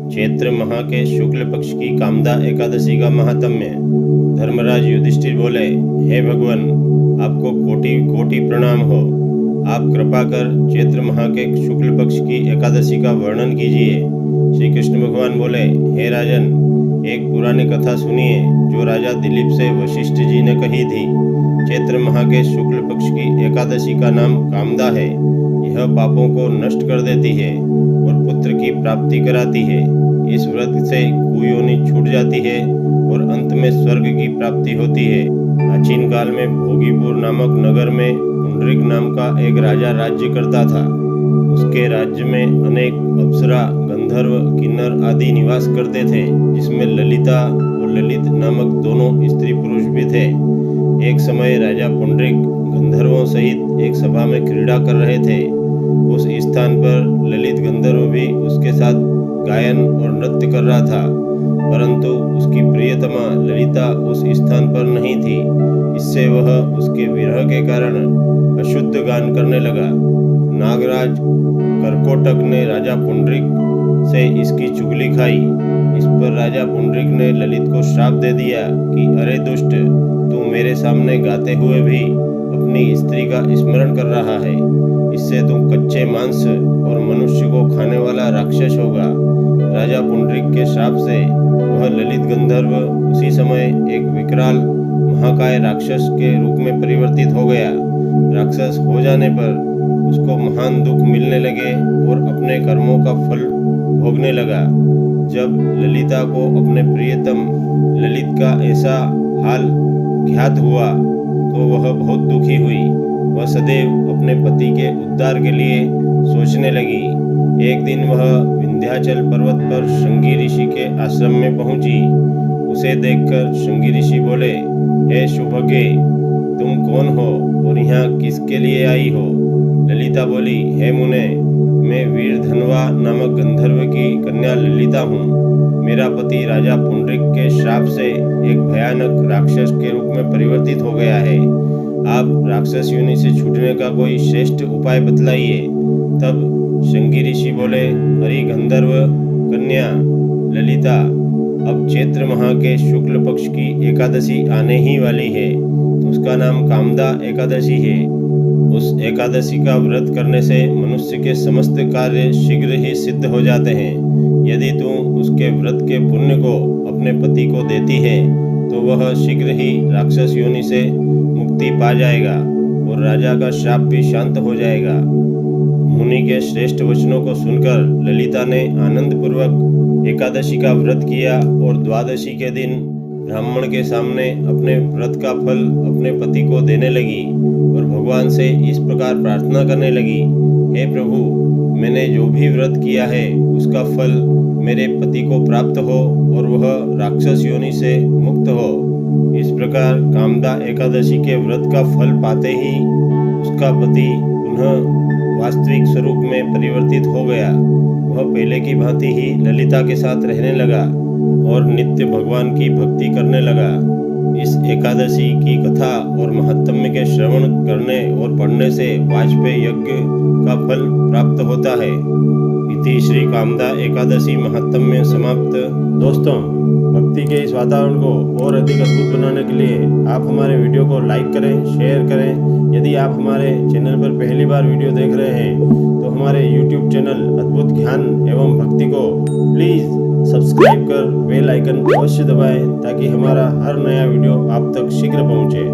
चैत्र माह के शुक्ल पक्ष की कामदा एकादशी का महात्म्य। धर्मराज युधिष्ठिर बोले, हे भगवान, आपको कोटि कोटि प्रणाम हो। आप कृपा कर चैत्र माह के शुक्ल पक्ष की एकादशी का वर्णन कीजिए। श्री कृष्ण भगवान बोले, हे राजन, एक पुरानी कथा सुनिए जो राजा दिलीप से वशिष्ठ जी ने कही थी। चैत्र माह के शुक्ल पक्ष की एकादशी का नाम कामदा है। यह पापों को नष्ट कर देती है और पुत्र की प्राप्ति कराती है। इस व्रत से कुयोनि छूट जाती है और अंत में स्वर्ग की प्राप्ति होती है। प्राचीन काल में भोगीपुर नामक नगर में पुंडरीक नाम का एक राजा राज्य करता था। उसके राज्य में अनेक अप्सरा, गंधर्व, किन्नर आदि निवास करते थे, जिसमें ललिता और ललित नामक दोनों स्त्री पुरुष भी थे। एक समय राजा पुंडरीक गंधर्वों सहित एक सभा में क्रीड़ा कर रहे थे। उस स्थान पर ललित गंधर्व भी उसके साथ गायन और नृत्य कर रहा था, परंतु उसकी प्रियतमा ललिता उस स्थान पर नहीं थी। इससे वह उसके विरह के कारण अशुद्ध गान करने लगा। नागराज करकोटक ने राजा पुंडरीक से इसकी चुगली खाई। इस पर राजा पुंडरीक ने ललित को श्राप दे दिया कि अरे दुष्ट, तू मेरे सामने गाते हुए भी अपनी स्त्री का स्मरण कर रहा है। इससे तू कच्चे मांस और मनुष्य को खाने वाला राक्षस होगा। राजा पुंडरीक के श्राप से वह ललित गंधर्व उसी समय एक विकराल महाकाय राक्षस के रूप में परिवर्तित हो गया। राक्षस हो जाने पर उसको महान दुख मिलने लगे और अपने कर्मों का फल भोगने लगा। जब ललिता को अपने प्रियतम ललित का ऐसा हाल ज्ञात हुआ तो वह बहुत दुखी हुई। वह सदैव अपने पति के उद्धार के लिए सोचने लगी। एक दिन वह विंध्याचल पर्वत पर शृंगी ऋषि के आश्रम में पहुंची। उसे देखकर शृंगी ऋषि बोले, हे शुभगे, तुम कौन हो और यहाँ किसके लिए आई हो? ललिता बोली, हे मुने, मैं वीरधनवा नामक गंधर्व की कन्या ललिता हूँ। मेरा पति राजा पुंडरीक के श्राप से एक भयानक राक्षस के रूप में परिवर्तित हो गया है। आप राक्षस योनि से छूटने का कोई श्रेष्ठ उपाय बतलाइए। तब शृंगी ऋषि बोले, हरि गंधर्व कन्या ललिता, अब चैत्र माह के शुक्ल पक्ष की एकादशी आने ही वाली है। उसका नाम कामदा एकादशी है। उस एकादशी का व्रत करने से मनुष्य के समस्त कार्य शीघ्र ही सिद्ध हो जाते हैं। यदि तू उसके व्रत के पुण्य को अपने पति को देती है तो वह शीघ्र ही राक्षस योनि से मुक्ति पा जाएगा और राजा का श्राप भी शांत हो जाएगा। मुनि के श्रेष्ठ वचनों को सुनकर ललिता ने आनंद पूर्वक एकादशी का व्रत किया और द्वादशी के दिन ब्राह्मण के सामने अपने व्रत का फल अपने पति को देने लगी और भगवान से इस प्रकार प्रार्थना करने लगी, हे प्रभु, मैंने जो भी व्रत किया है उसका फल मेरे पति को प्राप्त हो और वह राक्षस योनि से मुक्त हो। इस प्रकार कामदा एकादशी के व्रत का फल पाते ही उसका पति पुनः वास्तविक स्वरूप में परिवर्तित हो गया। वह पहले की भांति ही ललिता के साथ रहने लगा और नित्य भगवान की भक्ति करने लगा। इस एकादशी की कथा और महात्म्य के श्रवण करने और पढ़ने से वाजपेय यज्ञ का फल प्राप्त होता है। इति श्री कामदा एकादशी महात्म्य समाप्त। दोस्तों, भक्ति के इस वातावरण को और अधिक अद्भुत बनाने के लिए आप हमारे वीडियो को लाइक करें, शेयर करें। यदि आप हमारे चैनल पर पहली बार वीडियो देख रहे हैं तो हमारे YouTube चैनल अद्भुत ज्ञान एवं भक्ति को प्लीज़ सब्सक्राइब कर बेल आइकन अवश्य दबाएं ताकि हमारा हर नया वीडियो आप तक शीघ्र पहुंचे।